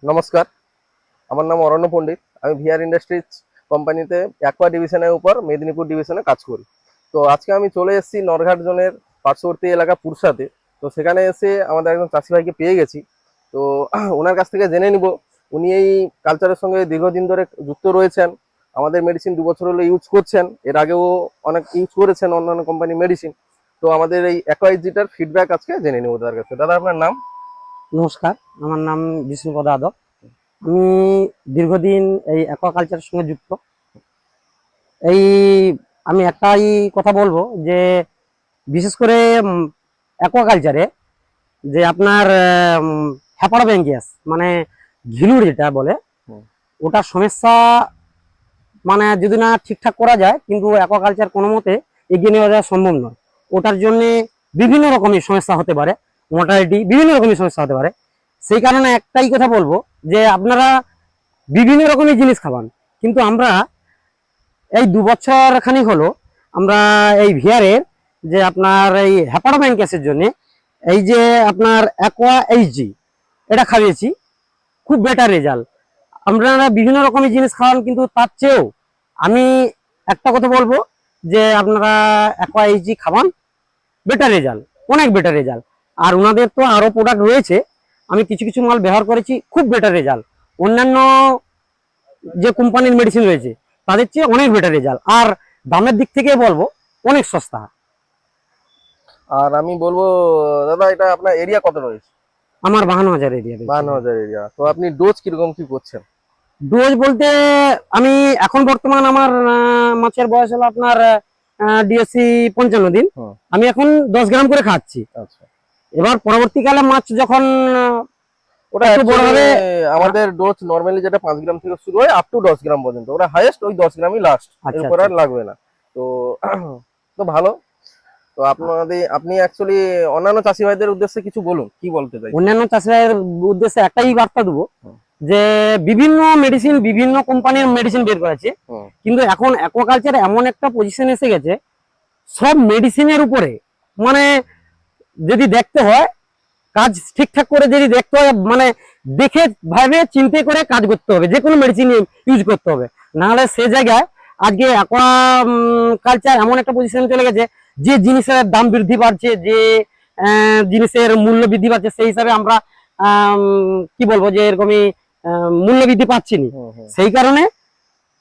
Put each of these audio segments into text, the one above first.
নমস্কার, আমার নাম অরণ্য পণ্ডিত। আমি ভিআর ইন্ডাস্ট্রিজ কোম্পানিতে অ্যাকোয়া ডিভিশনের উপর মেদিনীপুর ডিভিশনে কাজ করি। তো আজকে আমি চলে এসেছি নরঘাট জোনের পার্শ্ববর্তী এলাকা পুরসাতে। তো সেখানে এসে আমাদের একজন চাষি ভাইকে পেয়ে গেছি। তো ওনার কাছ থেকে জেনে নিব উনি এই কালচারের সঙ্গে দীর্ঘদিন ধরে যুক্ত রয়েছেন। আমাদের মেডিসিন 2 বছর হলো ইউজ করছেন, এর আগেও অনেক ইউজ করেছেন অন্যান্য কোম্পানির মেডিসিন। তো আমাদের এই অ্যাকোয়াইজিটার ফিডব্যাক আজকে জেনে নেব তার কাছে। দাদা, আপনার নাম? নমস্কার, আমার নাম বিষ্ণুপদ যাদব। আমি দীর্ঘদিন এই অ্যাকোয়াকালচারের সঙ্গে যুক্ত। এই আমি একটাই কথা বলবো যে বিশেষ করে অ্যাকোয়াকালচারে যে আপনার হ্যাপারোব্যাঙ্কিয়াস মানে ঘিলুর যেটা বলে হুম। ওটার সমস্যা মানে যদি না ঠিকঠাক করা যায় কিন্তু অ্যাকোয়াকালচার কোনো মতে এগিয়ে নেওয়া যাওয়া সম্ভব নয়। ওটার জন্য বিভিন্ন রকমের সমস্যা হতে পারে, মোর্টালিটি বিভিন্ন রকমের সমস্যা হতে পারে। সেই কারণে একটাই কথা বলবো যে আপনারা বিভিন্ন রকমের জিনিস খাবান, কিন্তু আমরা এই 2 বছর খানিক হলো আমরা এই ভিআরের যে আপনার এই হ্যাপারোব্যাঙ্কিয়াসের জন্য এই যে আপনার অ্যাকোয়া এইচজি এটা খাইয়েছি, খুব বেটার রেজাল্ট। আপনারা বিভিন্ন রকমের জিনিস খাওয়ান, কিন্তু তার চেয়েও আমি একটা কথা বলবো যে আপনারা অ্যাকোয়া এইচজি খাওয়ান, বেটার রেজাল্ট, অনেক বেটার রেজাল্ট। আর ওনাদের তো আরো প্রোডাক্ট রয়েছে, আমি কিছু কিছু মাল ব্যবহার করেছি, খুব বেটার রেজাল্ট। অন্যান্য যে কোম্পানির মেডিসিন রয়েছে তাদের চেয়ে অনেক বেটার রেজাল্ট, আর দামের দিক থেকে বলবো অনেক সস্তা। আর আমি বলবো দাদা, এটা আপনার এরিয়া কত রয়েছে? আমার 52,000 এরিয়া। 52,000 এরিয়া। তো আপনি ডোজ কিরকম কি করছেন? ডোজ বলতে আমি এখন বর্তমান আমার মাছের বয়স হলো আপনার ডিএসসি 55 দিন। হুম। আমি এখন 10 গ্রাম করে খাচ্ছি। আচ্ছা, এবার পরবর্তীকালে মাছ যখন ওটা একটু বড় actually হবে, আমাদের ডোজ নরমালি যেটা 5 গ্রাম থেকে শুরু হয় আপ টু 10 গ্রাম পর্যন্ত, ওরা হাইয়েস্ট ওই 10 গ্রামই লাস্ট, আচ্ছা এরপর আচ্ছা আর লাগবে না। তো তো ভালো। তো আপনি অ্যাকচুয়ালি অন্যান্য চাষি ভাইদের উদ্দেশ্যে কিছু বলুন, কি বলতে চাই? অন্যান্য চাষিদের উদ্দেশ্যে একটাই বার্তা দেবো হুম। যে বিভিন্ন মেডিসিন বিভিন্ন কোম্পানির মেডিসিন বের করেছে, হুম। কিন্তু এখন অ্যাকোয়াকালচার এমন একটা পজিশন এসে গেছে সব মেডিসিনের উপরে, মানে যদি দেখতে হয় কাজ ঠিকঠাক করে যদি দেখতে হয়, মানে দেখে ভাবে চিন্তা করে কাজ করতে হবে, যে কোনো মেডিসিন ইউজ করতে হবে। নাহলে সে জায়গায় আজকে অ্যাকোয়া কালচার এমন একটা পজিশনে চলে গেছে যে জিনিসের দাম বৃদ্ধি পাচ্ছে, যে জিনিসের মূল্য বৃদ্ধি পাচ্ছে, সেই হিসাবে আমরা কি বলবো যে এরকমই মূল্য বৃদ্ধি পাচ্ছি না। হুম। হুম। সেই কারণে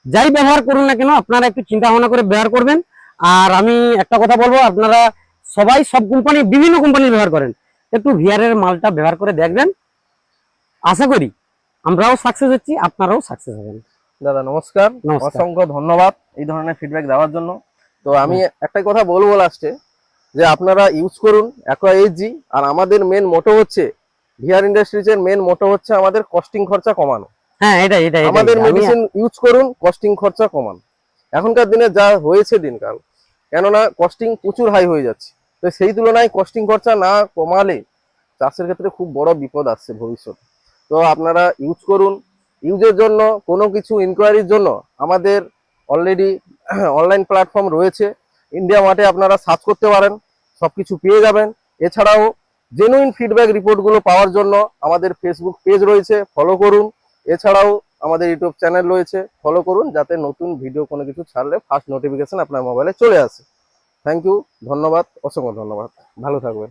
যাই ব্যবহার করুন না কেন আপনারা একটু চিন্তা ভাবনা করে ব্যবহার করবেন। আর আমি একটা কথা বলবো, আপনারা সবাই সব কোম্পানি বিভিন্ন কোম্পানির ব্যবহার করেন, একটু ভিআর এর মালটা ব্যবহার করে দেখবেন। আশা করি আমরাও সাকসেস হচ্ছি, আপনারাও সাকসেস হবেন। দাদা নমস্কার, নমস্কার। অসংখ্য ধন্যবাদ এই ধরনের ফিডব্যাক দেওয়ার জন্য। তো আমি একটাই কথা বলবো লাস্টে, যে আপনারা ইউজ করুন অ্যাকোয়া এইচজি। আর আমাদের মেন মোটো হচ্ছে, ভিআর ইন্ডাস্ট্রিজের মেন মোটো হচ্ছে আমাদের কস্টিং খরচা কমানো। হ্যাঁ, এটাই আমাদের আমি মেডিসিন ইউজ করুন, কস্টিং খরচা কমান। এখনকার দিনে যা হয়েছে দিনকাল, কেননা কস্টিং প্রচুর হাই হয়ে যাচ্ছে। তো সেই তুলনায় কস্টিং খরচা না কমালে চাষের ক্ষেত্রে খুব বড় বিপদ আসছে ভবিষ্যতে। তো আপনারা ইউজ করুন। ইউজের জন্য কোনো কিছু ইনকোয়ারির জন্য আমাদের অলরেডি অনলাইন প্ল্যাটফর্ম রয়েছে, ইন্ডিয়া মার্টে আপনারা সার্চ করতে পারেন, সব কিছু পেয়ে যাবেন। এছাড়াও জেনুইন ফিডব্যাক রিপোর্টগুলো পাওয়ার জন্য আমাদের ফেসবুক পেজ রয়েছে, ফলো করুন। এছাড়াও আমাদের ইউটিউব চ্যানেল রয়েছে, ফলো করুন, যাতে নতুন ভিডিও কোনো কিছু ছাড়লে ফার্স্ট নোটিফিকেশন আপনার মোবাইলে চলে আসে। থ্যাংক ইউ, ধন্যবাদ, অসংখ্য ধন্যবাদ। ভালো থাকবেন।